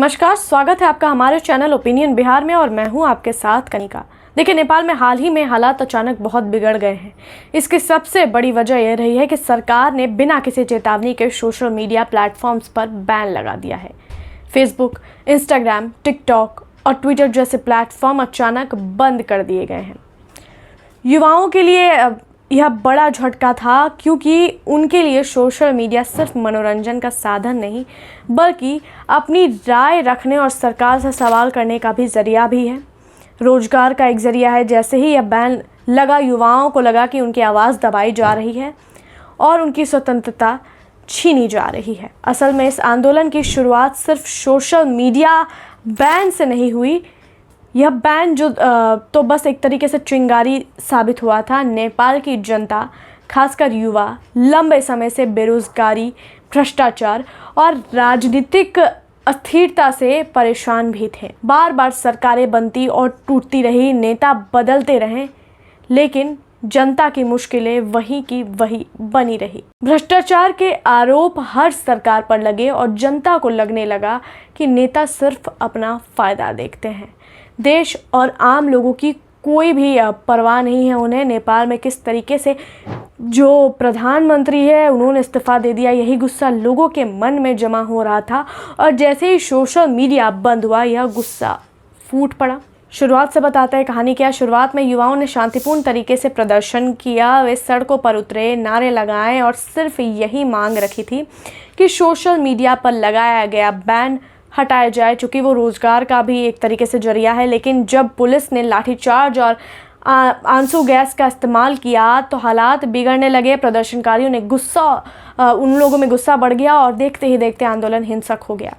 नमस्कार, स्वागत है आपका हमारे चैनल ओपिनियन बिहार में और मैं हूं आपके साथ कनिका। देखिए, नेपाल में हाल ही में हालात अचानक बहुत बिगड़ गए हैं। इसकी सबसे बड़ी वजह यह रही है कि सरकार ने बिना किसी चेतावनी के सोशल मीडिया प्लेटफॉर्म्स पर बैन लगा दिया है। फेसबुक, इंस्टाग्राम, टिकटॉक और ट्विटर जैसे प्लेटफॉर्म अचानक बंद कर दिए गए हैं। युवाओं के लिए यह बड़ा झटका था, क्योंकि उनके लिए सोशल मीडिया सिर्फ मनोरंजन का साधन नहीं बल्कि अपनी राय रखने और सरकार से सवाल करने का भी जरिया भी है, रोजगार का एक जरिया है। जैसे ही यह बैन लगा, युवाओं को लगा कि उनकी आवाज़ दबाई जा रही है और उनकी स्वतंत्रता छीनी जा रही है। असल में इस आंदोलन की शुरुआत सिर्फ सोशल मीडिया बैन से नहीं हुई। यह बैन तो बस एक तरीके से चिंगारी साबित हुआ था। नेपाल की जनता, खासकर युवा, लंबे समय से बेरोजगारी, भ्रष्टाचार और राजनीतिक अस्थिरता से परेशान भी थे। बार बार सरकारें बनती और टूटती रही, नेता बदलते रहे, लेकिन जनता की मुश्किलें वही की वही बनी रही। भ्रष्टाचार के आरोप हर सरकार पर लगे और जनता को लगने लगा कि नेता सिर्फ अपना फायदा देखते हैं। देश और आम लोगों की कोई भी परवाह नहीं है उन्हें। नेपाल में किस तरीके से जो प्रधानमंत्री है उन्होंने इस्तीफा दे दिया, यही गुस्सा लोगों के मन में जमा हो रहा था और जैसे ही सोशल मीडिया बंद हुआ, यह गुस्सा फूट पड़ा। शुरुआत से बताते हैं कहानी क्या। शुरुआत में युवाओं ने शांतिपूर्ण तरीके से प्रदर्शन किया। वे सड़कों पर उतरे, नारे लगाए और सिर्फ यही मांग रखी थी कि सोशल मीडिया पर लगाया गया बैन हटाया जाए, चूँकि वो रोज़गार का भी एक तरीके से जरिया है। लेकिन जब पुलिस ने लाठीचार्ज और आंसू गैस का इस्तेमाल किया तो हालात बिगड़ने लगे। प्रदर्शनकारियों ने उन लोगों में गुस्सा बढ़ गया और देखते ही देखते आंदोलन हिंसक हो गया।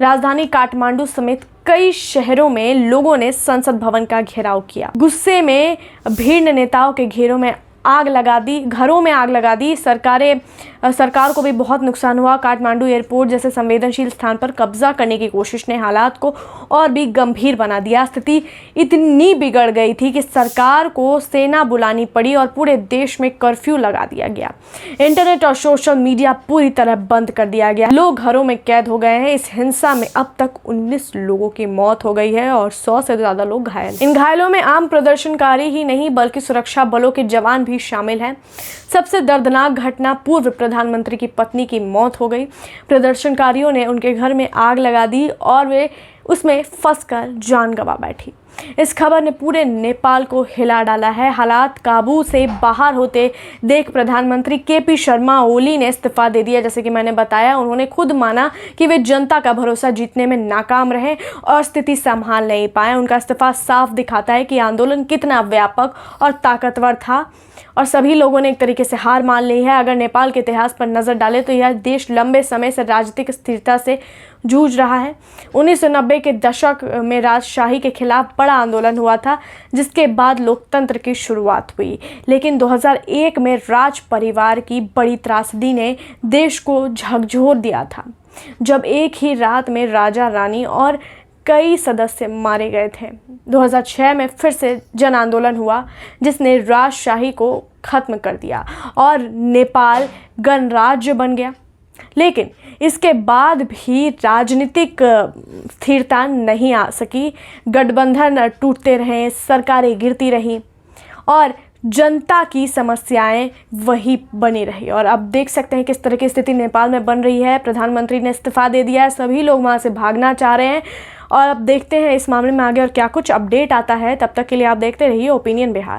राजधानी काठमांडू समेत कई शहरों में लोगों ने संसद भवन का घेराव किया। गुस्से में भीड़ ने नेताओं के घरों में आग लगा दी। सरकार को भी बहुत नुकसान हुआ। काठमांडू एयरपोर्ट जैसे संवेदनशील स्थान पर कब्जा करने की कोशिश ने हालात को और भी गंभीर बना दिया। स्थिति इतनी बिगड़ गई थी कि सरकार को सेना बुलानी पड़ी और पूरे देश में कर्फ्यू लगा दिया गया। इंटरनेट और सोशल मीडिया पूरी तरह बंद कर दिया गया। लोग घरों में कैद हो गए हैं। इस हिंसा में अब तक 19 लोगों की मौत हो गई है और 100 से ज़्यादा लोग घायल। इन घायलों में आम प्रदर्शनकारी ही नहीं बल्कि सुरक्षा बलों के जवान भी शामिल हैं। सबसे दर्दनाक घटना, पूर्व प्रधानमंत्री की पत्नी की मौत हो गई। प्रदर्शनकारियों ने उनके घर में आग लगा दी और वे उसमें फंसकर जान गंवा बैठी। इस खबर ने पूरे नेपाल को हिला डाला है। हालात काबू से बाहर होते देख प्रधानमंत्री केपी शर्मा ओली ने इस्तीफा दे दिया। जैसे कि मैंने बताया, उन्होंने खुद माना कि वे जनता का भरोसा जीतने में नाकाम रहे और स्थिति संभाल नहीं पाए। उनका इस्तीफा साफ दिखाता है कि आंदोलन कितना व्यापक और ताकतवर था और सभी लोगों ने एक तरीके से हार मान ली है। अगर नेपाल के इतिहास पर नज़र डालें तो यह देश लंबे समय से राजनीतिक स्थिरता से जूझ रहा है। 1990 के दशक में राजशाही के खिलाफ बड़ा आंदोलन हुआ था, जिसके बाद लोकतंत्र की शुरुआत हुई। लेकिन 2001 में राज परिवार की बड़ी त्रासदी ने देश को झकझोर दिया था, जब एक ही रात में राजा, रानी और कई सदस्य मारे गए थे। 2006 में फिर से जन आंदोलन हुआ, जिसने राजशाही को खत्म कर दिया और नेपाल गणराज्य बन गया। लेकिन इसके बाद भी राजनीतिक स्थिरता नहीं आ सकी। गठबंधन टूटते रहे, सरकारें गिरती रहीं और जनता की समस्याएं वही बनी रही। और अब देख सकते हैं किस तरह की स्थिति नेपाल में बन रही है। प्रधानमंत्री ने इस्तीफा दे दिया है, सभी लोग वहां से भागना चाह रहे हैं और अब देखते हैं इस मामले में आगे और क्या कुछ अपडेट आता है। तब तक के लिए आप देखते रहिए ओपिनियन बिहार।